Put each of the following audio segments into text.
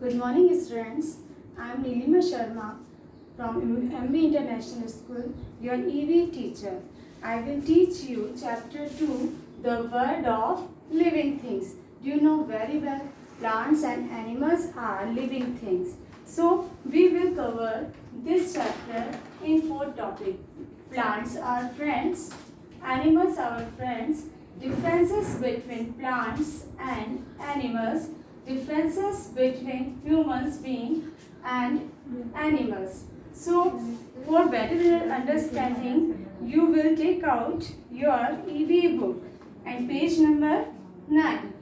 Good morning, students. I am Nilima Sharma from MB International School, your EV teacher. I will teach you Chapter 2, the world of living things. Do you know very well? Plants and animals are living things. So, we will cover this chapter in 4 topics. Plants are friends, animals are friends, differences between plants and animals, differences between humans being and animals. So, for better understanding, you will take out your EV book and page number 9.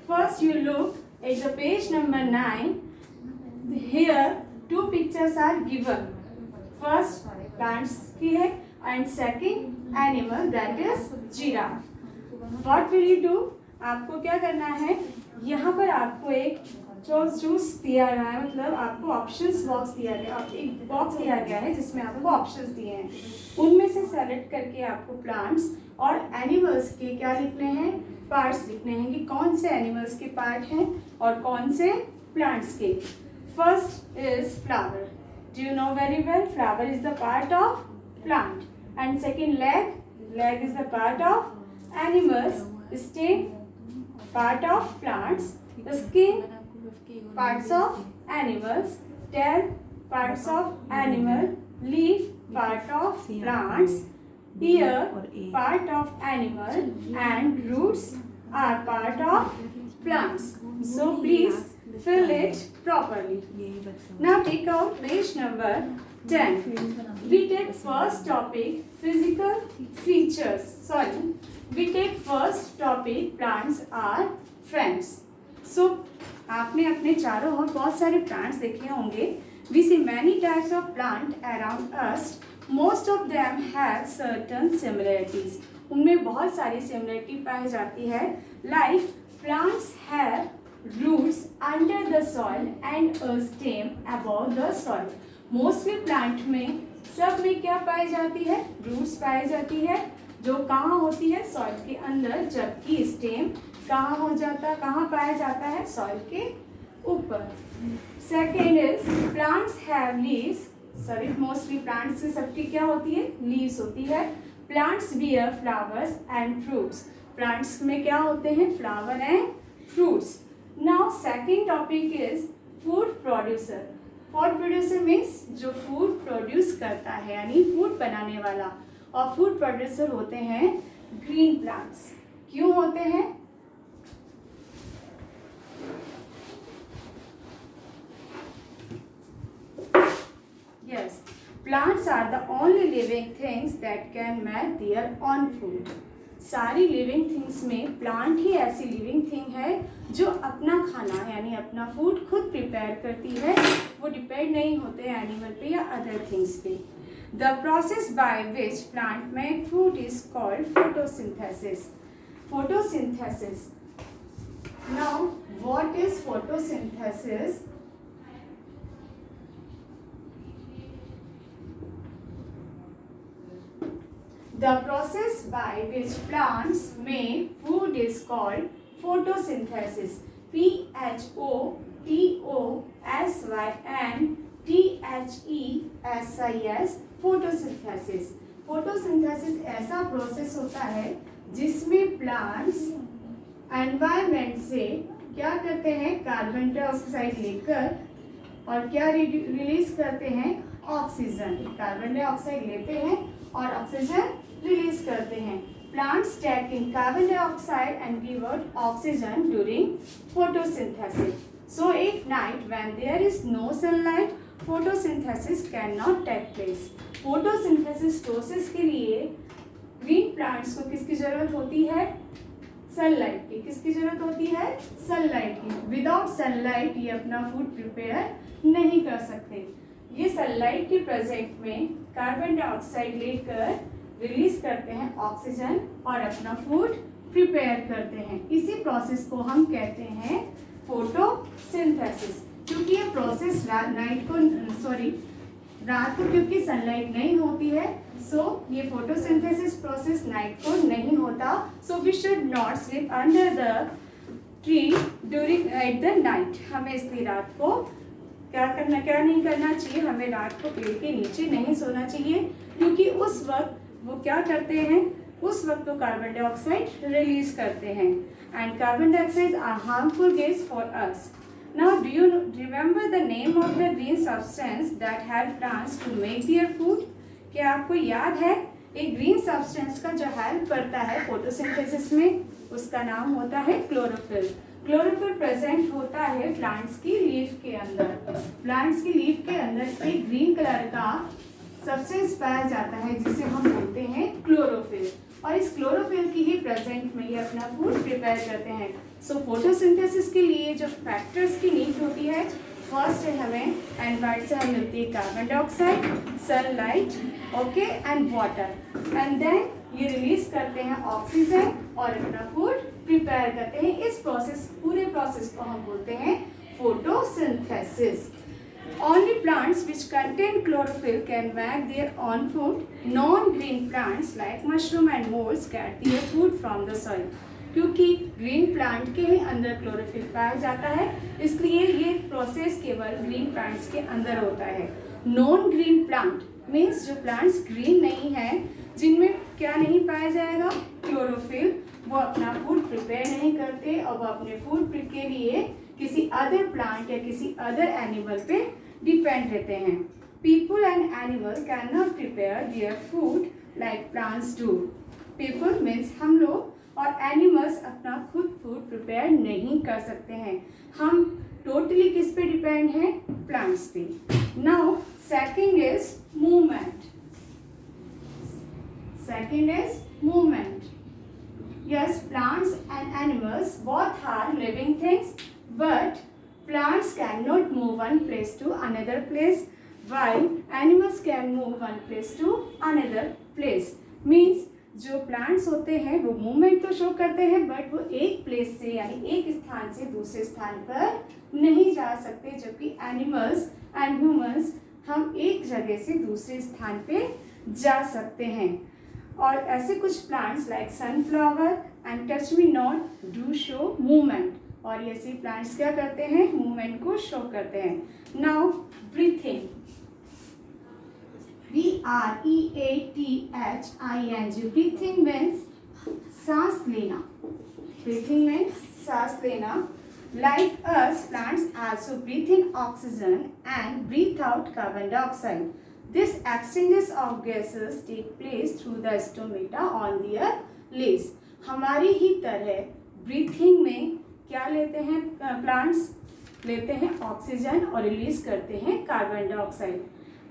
First, you look at the page number 9. Here, 2 pictures are given. First, plants की है and second animal, that is giraffe. What will you do? आपको क्या करना है? यहाँ पर आपको एक चूज दिया गया है, मतलब आपको ऑप्शंस बॉक्स दिया गया, एक बॉक्स दिया गया है जिसमें आपको ऑप्शंस दिए हैं. उनमें से सेलेक्ट करके आपको प्लांट्स और एनिमल्स के क्या लिखने हैं, पार्ट्स लिखने हैं कि कौन से एनिमल्स के पार्ट हैं और कौन से प्लांट्स के. First is flower. Do you know very well, flower is the part of plant. And second leg is the part of animals, stem part of plants, the skin parts of animals, tail parts of animal, leaf part of plants, ear part of animal, and roots are part of plants. So please fill it properly. Now take out page number 10. We take first topic physical features. We take first topic plants are friends. So आपने अपने चारों ओर बहुत सारे plants देखे होंगे. We see many types of plant around us. Most of them have certain similarities. उनमें बहुत सारी similarity पाई जाती है. Like plants have roots under the soil and a stem above the soil. Mostly plant में सब में क्या पाई जाती है, रूट्स पाई जाती है जो कहाँ होती है, सॉइल के अंदर, जबकि स्टेम कहाँ पाया जाता है, सॉइल के ऊपर. Second is plants have leaves. Sorry, mostly plants की सबकी क्या होती है, लीव्स होती है. Plants beer flowers and fruits. Plants में क्या होते हैं, flower and fruits. Now second topic is food producer. Food producer means जो फूड प्रोड्यूस करता है, यानी फूड बनाने वाला. और फूड प्रोड्यूसर होते हैं ग्रीन प्लांट्स. क्यों होते हैं? Yes, plants are the only living things that can make their own food. सारी लिविंग थिंग्स में प्लांट ही ऐसी लिविंग थिंग है जो अपना खाना यानी अपना फूड खुद प्रिपेयर करती है. वो डिपेंड नहीं होते एनिमल पे या अदर थिंग्स पे. The process by which plant make food is called photosynthesis. Photosynthesis. Now what is photosynthesis? The process by which plants make food is called photosynthesis. Photosynthesis. Photosynthesis. Photosynthesis ऐसा process होता है जिसमें plants environment से क्या करते हैं, carbon dioxide लेकर और क्या रिलीज करते हैं, ऑक्सीजन. कार्बन डाइऑक्साइड लेते हैं और ऑक्सीजन रिलीज करते हैं. Plants take in carbon dioxide and give out oxygen during photosynthesis. So at night when there is no sunlight, photosynthesis can not take place. Photosynthesis process के लिए green plants को किसकी जरूरत होती है, सनलाइट की. किसकी जरूरत होती है, सनलाइट की. विदाउट सनलाइट ये अपना फूड प्रिपेयर नहीं कर सकते. ये सनलाइट के प्रेजेंट में कार्बन डाइऑक्साइड लेकर रिलीज करते हैं ऑक्सीजन और अपना फूड प्रिपेयर करते हैं. इसी प्रोसेस को हम कहते हैं फोटोसिंथेसिस. क्योंकि ये प्रोसेस रात को क्योंकि सनलाइट नहीं होती है, सो ये फोटोसिंथेसिस प्रोसेस नाइट को नहीं होता. So we should not sleep under the tree during at the night. हमें इसलिए रात को क्या नहीं करना चाहिए, हमें रात को पेड़ के नीचे नहीं सोना चाहिए, क्योंकि उस वक्त वो क्या करते हैं, उस वक्त वो कार्बन डाइऑक्साइड रिलीज करते हैं। And carbon dioxide are harmful gas for us. Now, do you remember the name of the green substance that help plants to make their food? क्या आपको याद है एक ग्रीन सब्सटेंस का जो हेल्प करता है फोटोसिंथेसिस में, उसका नाम होता है क्लोरोफिल। क्लोरोफिल प्रेजेंट होता है प्लांट्स की लीफ के अंदर। प्लांट्स की लीफ के अंदर एक ग्रीन कलर का सब्सटेंस पाया जाता है जिसे हम बोलते हैं क्लोरोफिल, और इस क्लोरोफिल की ही प्रेजेंट में ये अपना फूड प्रिपेयर करते हैं। सो फोटोसिंथेसिस के लिए जो फैक्टर्स की नीड होती है, फर्स्ट है हमें एनवायरमेंट से हमें मिलती है carbon dioxide, sunlight, okay, and water, and then ये रिलीज करते हैं ऑक्सीजन और अपना फूड प्रिपेयर करते हैं। इस पूरे प्रोसेस को हम बोलते हैं photosynthesis. Only plants which contain chlorophyll can make their own food. Non-green plants like mushroom and moles get their food from the soil. क्योंकि ग्रीन प्लांट के ही अंदर क्लोरोफिल पाया जाता है, इसलिए ये प्रोसेस केवल ग्रीन प्लांट्स के अंदर होता है। नॉन ग्रीन प्लांट मीन्स जो प्लांट्स ग्रीन नहीं है, जिनमें क्या नहीं पाया जाएगा, क्लोरोफिल, वो अपना फूड प्रिपेयर नहीं करते और वो अपने फूड के लिए किसी अदर प्लांट या किसी अदर एनिमल पे डिपेंड रहते हैं। People and animal can not prepare their food like plants do. People means हम लोग, और एनिमल्स अपना खुद फूड प्रिपेयर नहीं कर सकते हैं। हम टोटली किस पे डिपेंड हैं, प्लांट्स पे। Now second is movement. Second is movement. Yes, plants and animals both are living things, but plants cannot move one place to another place, while animals can move one place to another place. Means जो plants होते हैं वो movement तो show करते हैं, but वो एक place से यानी एक स्थान से दूसरे स्थान पर नहीं जा सकते, जबकि एनिमल्स एंड ह्यूमंस हम एक जगह से दूसरे स्थान पे जा सकते हैं। और ऐसे कुछ plants like sunflower and touch me not do show movement, और ऐसे प्लांट्स क्या करते हैं, मूवमेंट को शो करते हैं। Now breathing, BREATHING, breathing means सांस लेना। ब्रीथिंग मीन्स सांस लेना। Like us, plants also breathe in oxygen and breathe out carbon dioxide. This exchanges of gases take place through the stomata on their leaves. हमारी ही तरह breathing में क्या लेते हैं, प्लांट्स लेते हैं ऑक्सीजन और रिलीज करते हैं कार्बन डाइऑक्साइड।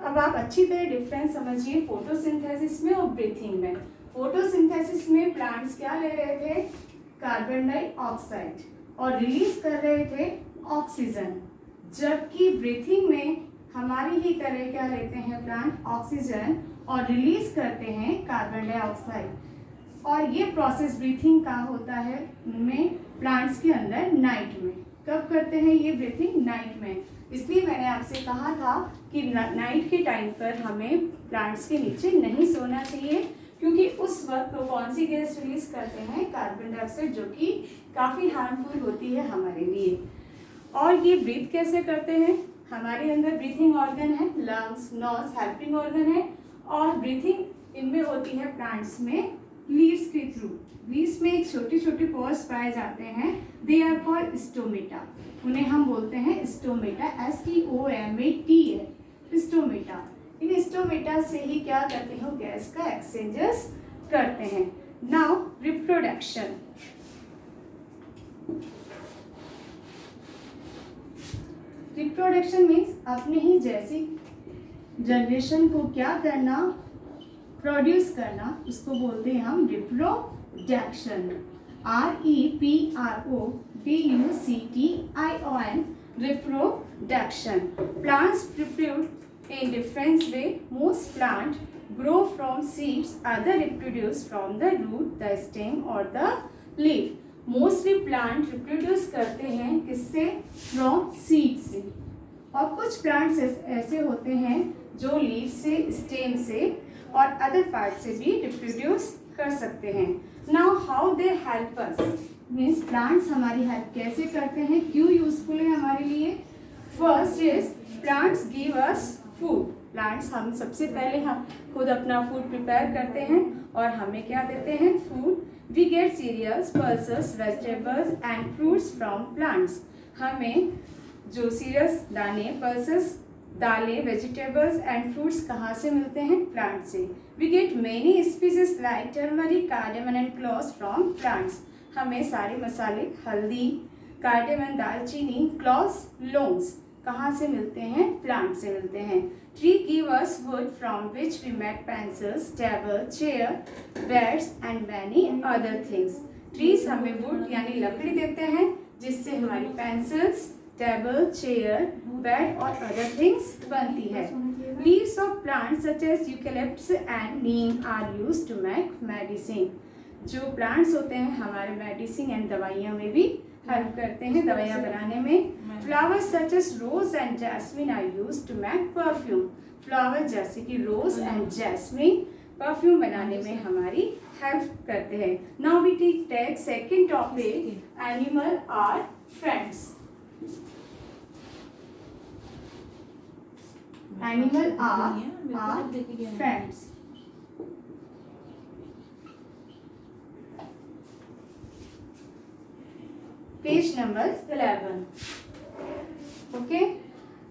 अब आप अच्छी तरह डिफरेंस समझिए फोटोसिंथेसिस में और ब्रीथिंग में। फोटोसिंथेसिस में प्लांट्स क्या ले रहे थे, कार्बन डाइऑक्साइड, और रिलीज कर रहे थे ऑक्सीजन, जबकि ब्रीथिंग में हमारी ही तरह क्या लेते हैं प्लांट, ऑक्सीजन, और रिलीज करते हैं कार्बन डाइऑक्साइड। और ये प्रोसेस ब्रीथिंग का होता है में प्लांट्स के अंदर नाइट में। कब करते हैं ये ब्रीथिंग, नाइट में। इसलिए मैंने आपसे कहा था कि नाइट के टाइम पर हमें प्लांट्स के नीचे नहीं सोना चाहिए, क्योंकि उस वक्त वो कौन सी गैस रिलीज करते हैं, कार्बन डाइऑक्साइड, जो कि काफ़ी हार्मफुल होती है हमारे लिए। और ये ब्रीथ कैसे करते हैं, हमारे अंदर ब्रीथिंग ऑर्गन है, लंग्स, नोज हेल्पिंग ऑर्गन है, और ब्रीथिंग इनमें होती है प्लांट्स में लीव्स के थ्रू। लीव्स में एक छोटे छोटे पोर्स पाए जाते हैं, दे आर कॉल्ड स्टोमेटा। उन्हें हम बोलते हैं स्टोमेटा, STOMATA है स्टोमेटा। इन स्टोमेटा से ही क्या करते हैं, गैस का एक्सचेंजेस करते हैं। Now reproduction. रिप्रोडक्शन मीन्स अपने ही जैसी जनरेशन को क्या करना, प्रोड्यूस करना, उसको बोलते हैं हम reproduction. REPRODUCTION, reproduction. Plants reproduce in different way. Most plants grow from seeds, other reproduce from the root, the stem or the leaf. Mostly plant reproduce करते हैं किससे, from seed से, और कुछ plants ऐसे होते हैं जो लीफ से, स्टेम से और अदर पार्ट से भी रिप्रोड्यूस कर सकते हैं। Now how they help us, means plants हमारी हेल्प कैसे करते हैं, क्यों यूजफुल है हमारे लिए। First is plants give us food. Plants हम सबसे पहले हम खुद अपना फूड प्रिपेयर करते हैं और हमें क्या देते हैं, food. We get cereals, pulses, vegetables and fruits from plants. हमें जो सीरियल्स, दाने, पल्सेस, दालें, वेजिटेबल्स एंड फ्रूट्स कहाँ से मिलते हैं, प्लांट से। We get many species like turmeric, cardamom and cloves from plants. हमें सारे मसाले, हल्दी, कार्डेमन, दालचीनी, क्लोव्स, लौंग्स कहाँ से मिलते हैं, प्लांट से मिलते हैं। Tree give us wood from which we make pencils, table, chair, beds and many other things. Trees हमें वुड यानी लकड़ी देते हैं जिससे हमारी पेंसिल्स, टेबल, चेयर, बेड और अदर थिंग्स बनती है। Leaves of plants such as eucalyptus and neem are used to make medicine. जो प्लांट्स होते हैं हमारे मेडिसिन एंड दवाइयों में भी हेल्प करते हैं, दवाइयाँ बनाने में। Flowers such as rose and jasmine are used to make perfume. Flower जैसे कि रोज एंड जैस्मिन परफ्यूम बनाने में हमारी हेल्प करते हैं। Now we take second topic, animal are friends. Animal are friends. Page number 11. Okay.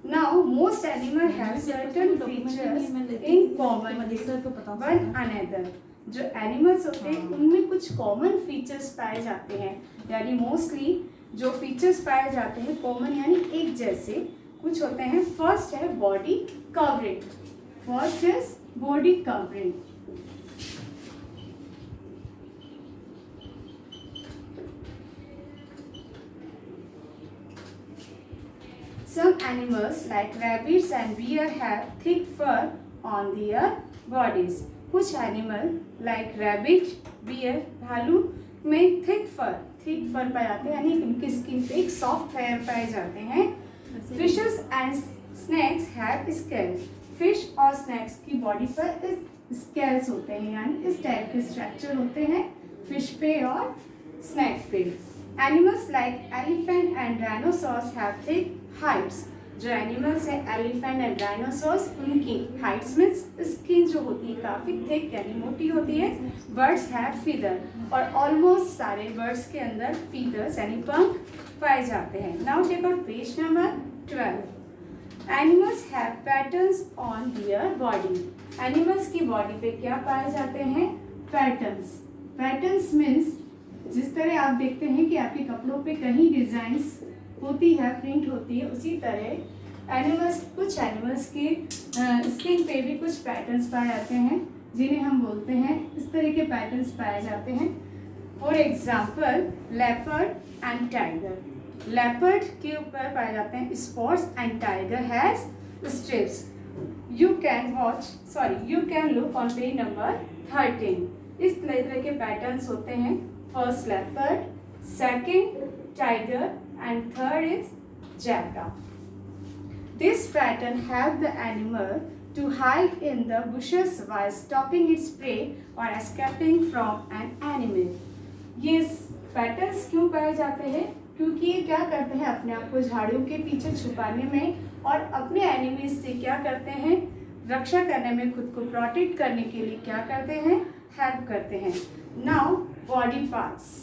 Now most animals have certain features in common with one another. जो animals होते हैं उनमें कुछ कॉमन फीचर्स पाए जाते हैं, यानी मोस्टली जो फीचर्स पाए जाते हैं कॉमन यानी एक जैसे कुछ होते हैं। फर्स्ट है body covering. First is body covering. Some animals like rabbits and deer have thick fur on their bodies. कुछ एनिमल लाइक रैबिट, बियर, भालू में थिक फर पाए जाते हैं, यानी उनकी स्किन पे एक सॉफ्ट हेयर पाए जाते हैं। Fishes and snacks have scale. Fish और स्नैक्स की बॉडी पर स्केल्स होते हैं, यानी इस टाइप के स्ट्रक्चर होते हैं फिश पे और स्नैक पे। Animals like elephant and dinosaurs have thick hides. जो एनिमल्स है एलिफेंट एंड डायनासोर्स, उनकी हाइट्स में स्किन जो होती है काफ़ी थिक यानी मोटी होती है। बर्ड्स हैव फीदर, और ऑलमोस्ट सारे बर्ड्स के अंदर फीदर्स यानी पंख पाए जाते हैं। Now take out page number 12। Animals have patterns on their body. Animals की बॉडी पे क्या पाए जाते हैं, पैटर्न्स। पैटर्न्स मीन्स जिस तरह आप देखते हैं कि आपके कपड़ों पे कहीं डिजाइंस होती है, प्रिंट होती है, उसी तरह कुछ एनिमल्स की स्किन पे भी कुछ पैटर्न्स पाए जाते हैं जिन्हें हम बोलते हैं, इस तरह के पैटर्न्स पाए जाते हैं। For example leopard and tiger. Leopard के ऊपर पाए जाते हैं spots and tiger has strips. You can look on page number 13। इस तरह के पैटर्न्स होते हैं। First leopard, second tiger and third is jackal. This pattern helps the animal to hide in the bushes while stalking its prey or escaping from an enemy. ये patterns क्यों पाए जाते हैं, क्योंकि ये क्या करते हैं, अपने आप को झाड़ियों के पीछे छुपाने में और अपने एनिमीज से क्या करते हैं, रक्षा करने में, खुद को प्रोटेक्ट करने के लिए क्या करते हैं, हेल्प करते हैं। Now body parts.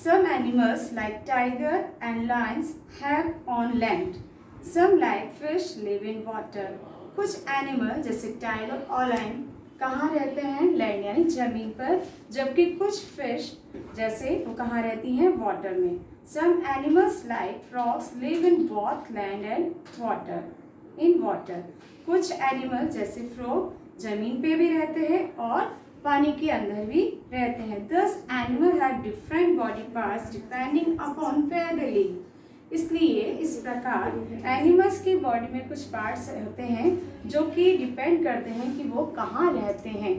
Some animals like tiger and lions have on land. Some like fish live in water. कुछ एनिमल जैसे टाइगर और लायन कहाँ रहते हैं, लैंड यानी जमीन पर, जबकि कुछ फिश जैसे वो कहाँ रहती हैं, वाटर में। Some animals like frogs live in both land and water. In water. कुछ एनिमल जैसे फ्रॉग जमीन पे भी रहते हैं और पानी के अंदर भी रहते हैं। Thus animals have different body parts depending upon where they live. इसलिए इस प्रकार एनिमल्स की बॉडी में कुछ पार्ट्स होते हैं जो कि डिपेंड करते हैं कि वो कहाँ रहते हैं।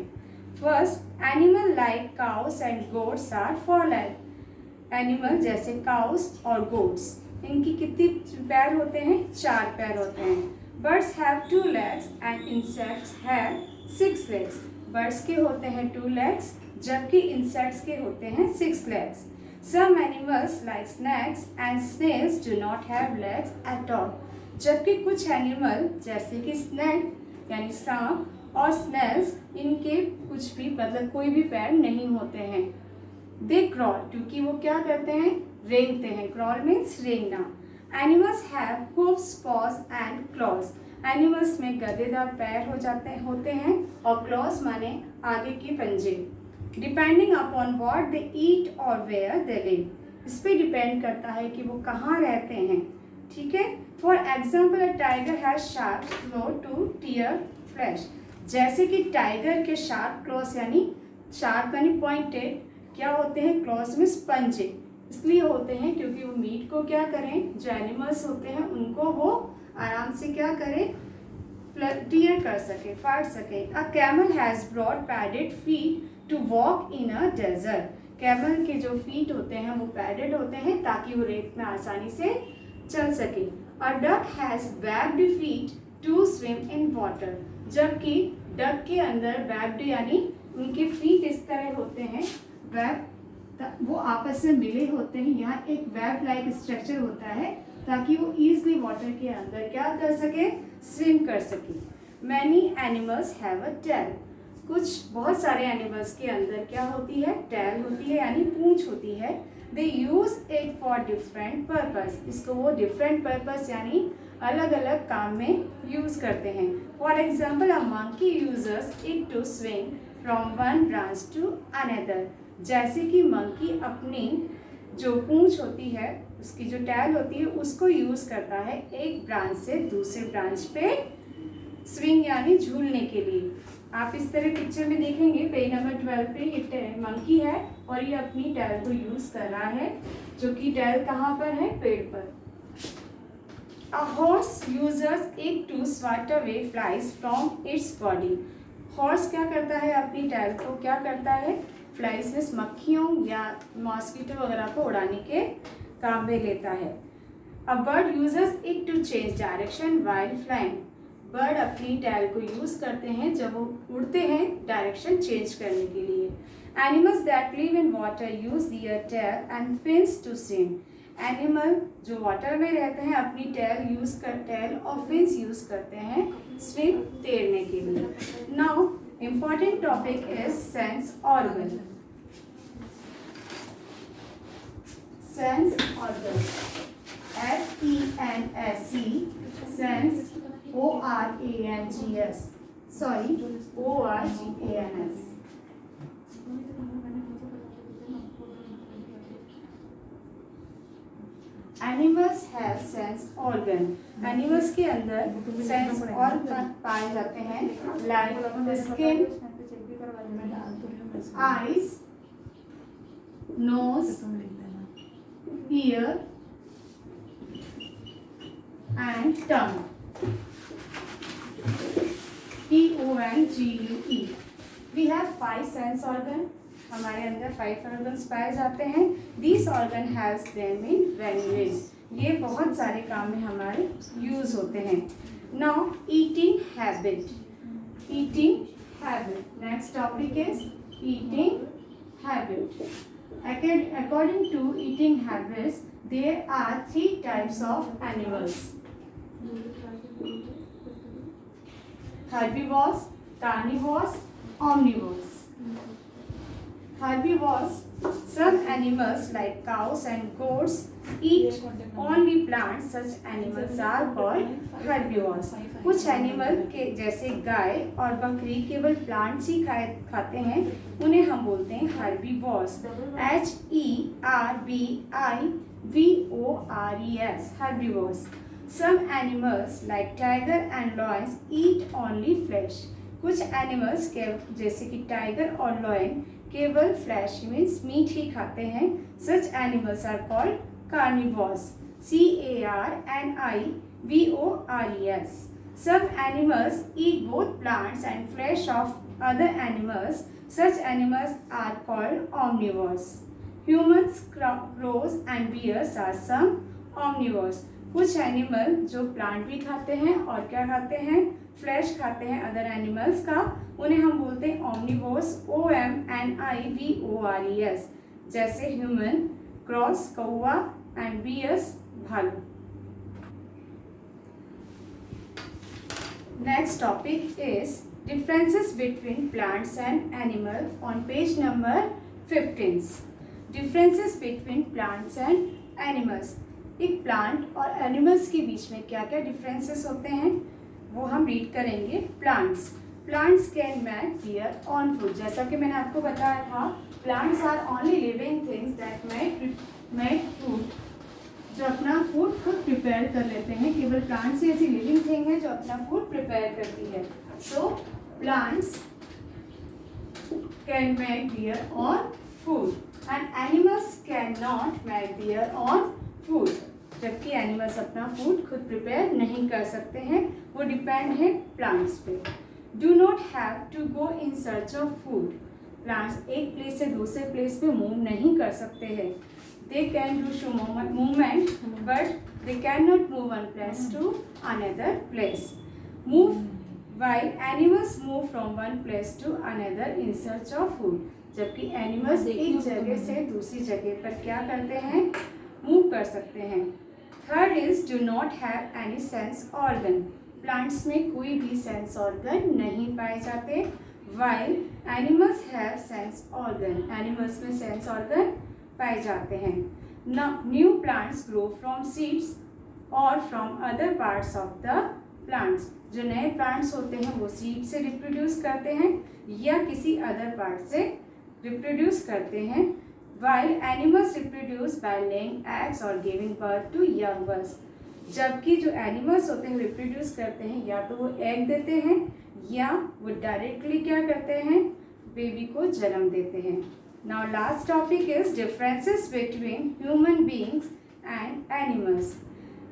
First, animal like cows and goats are for life. Animal जैसे काउस और गोट्स, इनकी कितनी पैर होते हैं, 4 पैर होते हैं। Birds have 2 legs and insects have 6 legs. Birds के होते हैं 2 legs जबकि insects के होते हैं 6 legs. Some animals like snakes and snails do not have legs at all. जबकि कुछ एनिमल जैसे कि स्नैक यानी सांप और स्नेल्स इनके कुछ भी मतलब कोई भी पैर नहीं होते हैं. दे क्रॉल क्योंकि वो क्या करते हैं रेंगते हैं. क्रॉल मीन्स रेंगना. Animals have hooves paws and claws. Animals में गद्देदार पैर होते हैं और क्लॉज माने आगे के पंजे. डिपेंडिंग अपॉन व्हाट दे ईट और वेयर दे लिव. इस पर डिपेंड करता है कि वो कहाँ रहते हैं. ठीक है. For example a tiger has sharp claws to tear flesh. जैसे कि टाइगर के शार्प क्लॉज यानी शार्प यानी पॉइंटेड क्या होते हैं क्लॉज में पंजे इसलिए होते हैं क्योंकि वो मीट को क्या करें जो एनिमल्स होते हैं उनको वो आराम से क्या करें टीयर कर सके फाड़ सके. A camel has broad padded feet to walk in a desert. Camel के जो फीट होते हैं वो पैडेड होते हैं ताकि वो रेत में आसानी से चल सके. A duck has webbed feet to swim in water. जबकि डक के अंदर वेब्ड यानी उनके फीट इस तरह होते हैं वेब वो आपस में मिले होते हैं. यहाँ एक वेब लाइक स्ट्रक्चर होता है ताकि वो ईजिली वाटर के अंदर क्या कर सके स्विम कर सके. Many animals have a tail. बहुत सारे एनिमल्स के अंदर क्या होती है टेल होती है यानी पूंछ होती है. They use it for different purpose. इसको वो डिफरेंट पर्पस यानी अलग अलग काम में यूज करते हैं. फॉर एग्जाम्पल अ मंकी यूजर्स it to swing from one branch to another. जैसे कि मंकी अपनी जो पूंछ होती है उसकी जो टैल होती है उसको यूज़ करता है एक ब्रांच से दूसरे ब्रांच पे स्विंग यानी झूलने के लिए. आप इस तरह पिक्चर में देखेंगे पेज नंबर 12 पे ये मंकी है और ये अपनी टैल को यूज़ कर रहा है जो कि टैल कहाँ पर है पेड़ पर. अ हॉर्स यूजर्स it to swat away flies from its body. Horse क्या करता है अपनी टैल को क्या करता है फ्लाइज में मक्खियों या मॉस्किटो वगैरह को उड़ाने के काम में लेता है. अ बर्ड यूजर्स it to change direction while flying. Bird अपनी टैल को यूज़ करते हैं जब वो उड़ते हैं डायरेक्शन चेंज करने के लिए. Animals that live in water use their tail and fins to swim. Animal जो वाटर में रहते हैं अपनी टेल और फिन्स यूज़ करते हैं स्विम तैरने के लिए. Now important topic is sense organ. Sense organ. S-E-N-S-E. Sense. O-R-A-N-G-S. Sorry. O-R-G-A-N-S. Animals have sense organ. Animals के अंदर sense organ पाए जाते हैं like the skin, eyes, nose, ear and tongue. T-O-N-G-U-E. We have 5 sense organ. हमारे अंदर 5 organs पाए जाते हैं. These organ has them in many ways. ये बहुत सारे काम में हमारे यूज होते हैं. Now eating habit. Eating habit. Next topic is eating habit. According to eating habits, there are 3 types of animals. Herbivores, carnivores, omnivores. Herbivores, some animals like cows and goats eat only plants. Such animals are called herbivores. कुछ animal के जैसे गाय और बकरी केवल plants ही खाते हैं उन्हें हम बोलते हैं herbivores. H-E-R-B-I-V-O-R-E-S. Herbivores. Some animals like tiger and lions eat only flesh. कुछ एनिमल्स के जैसे कि टाइगर और लॉयन केवल फ्लैश मीन्स मीट ही खाते हैं. Such animals are called carnivores. C-A-R-N-I-V-O-R-E-S. Some animals eat both plants and flesh of other animals. Such animals are called omnivores. Humans, crows and bears are some omnivores. कुछ animal जो plant भी खाते हैं और क्या खाते हैं, फ्लैश खाते हैं अदर एनिमल्स का, उन्हें हम बोलते हैं ओमनिवोर्स, OMNIVORES, जैसे ह्यूमन, क्रॉस कौवा एंड बियर्स भालू। Next topic is differences between plants and animals on page number 15. Differences between plants and animals. एक प्लांट और एनिमल्स के बीच में क्या क्या डिफरेंसेस होते हैं वो हम रीड करेंगे। Plants can make their own food, जैसा कि मैंने आपको बताया था, plants are only living things that make food, जो अपना फूड खुद प्रिपेयर कर लेते हैं। केवल प्लांट्स ही ऐसी लिविंग थिंग है जो अपना फूड प्रिपेयर करती है। So plants can make their own food and animals cannot make their own food, जबकि एनिमल्स अपना फूड खुद प्रिपेयर नहीं कर सकते हैं, वो डिपेंड है प्लांट्स पे। Do not have to go in search of food. Plants एक प्लेस से दूसरे प्लेस पे मूव नहीं कर सकते हैं। They can do some movement but they cannot move one place to another place. While animals move from one place to another in search of food, जबकि animals एक जगह से दूसरी जगह पर क्या करते हैं, मूव कर सकते हैं। Third is do not have any sense organ, plants में कोई भी सेंस ऑर्गन नहीं पाए जाते। While animals have sense organ, animals में सेंस ऑर्गन पाए जाते हैं। New plants grow from seeds और from other parts of the plants, जो नए प्लांट्स होते हैं वो सीड से रिप्रोड्यूस करते हैं या किसी अदर पार्ट से रिप्रोड्यूस करते हैं। While animals reproduce by laying eggs और giving birth to young birds, जबकि जो एनिमल्स होते हैं रिप्रोड्यूस करते हैं या तो वो एग देते हैं या वो डायरेक्टली क्या करते हैं, बेबी को जन्म देते हैं। Now last topic is differences between human beings and animals.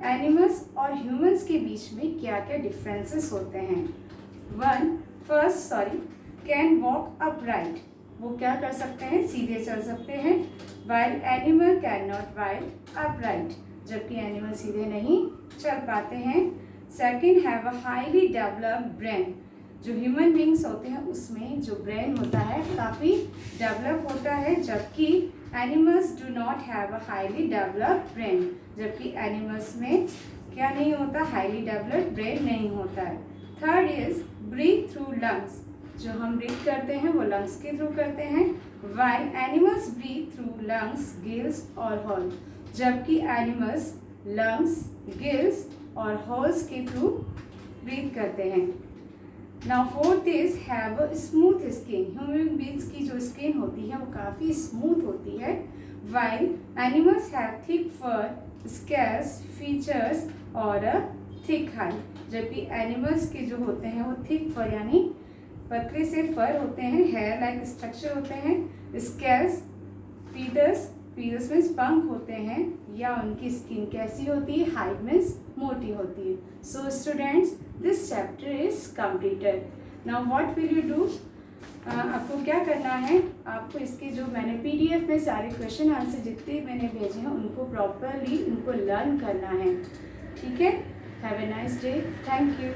Animals और ह्यूमंस के बीच में क्या क्या डिफरेंसेस होते हैं। कैन वॉक अपराइट, वो क्या कर सकते हैं, सीधे चल सकते हैं। While animal can not walk upright, जबकि एनिमल सीधे नहीं चल पाते हैं। Second, have a highly developed brain, जो ह्यूमन बींग्स होते हैं उसमें जो ब्रेन होता है काफ़ी डेवलप होता है, जबकि animals do not have a highly developed brain, जबकि एनिमल्स में क्या नहीं होता, हाईली डेवलप्ड ब्रेन नहीं होता है। Third is breathe through lungs, जो हम ब्रीथ करते हैं वो लंग्स के थ्रू करते हैं। While animals breathe through lungs, gills और होल, जबकि एनिमल्स लंग्स, गिल्स और होल्स के थ्रू ब्रीथ करते हैं। Now fourth is have a smooth skin, human beings की जो स्किन होती है वो काफ़ी स्मूथ होती है। While animals have thick fur, scales, feathers और अ थिक हाइड, जबकि एनिमल्स के जो होते हैं वो थिक फर यानी पतले से फर होते हैं, हेयर लाइक स्ट्रक्चर होते हैं। स्कैर्स, फीदर्स मीन्स पंख होते हैं या उनकी स्किन कैसी होती है, हाइड मीन्स मोटी होती है। So students, this chapter is completed. Now what will you do, आपको क्या करना है, आपको इसके जो मैंने PDF में सारे क्वेश्चन आंसर जितने मैंने भेजे हैं उनको प्रॉपरली उनको लर्न करना है, ठीक है। Have a nice day, thank you.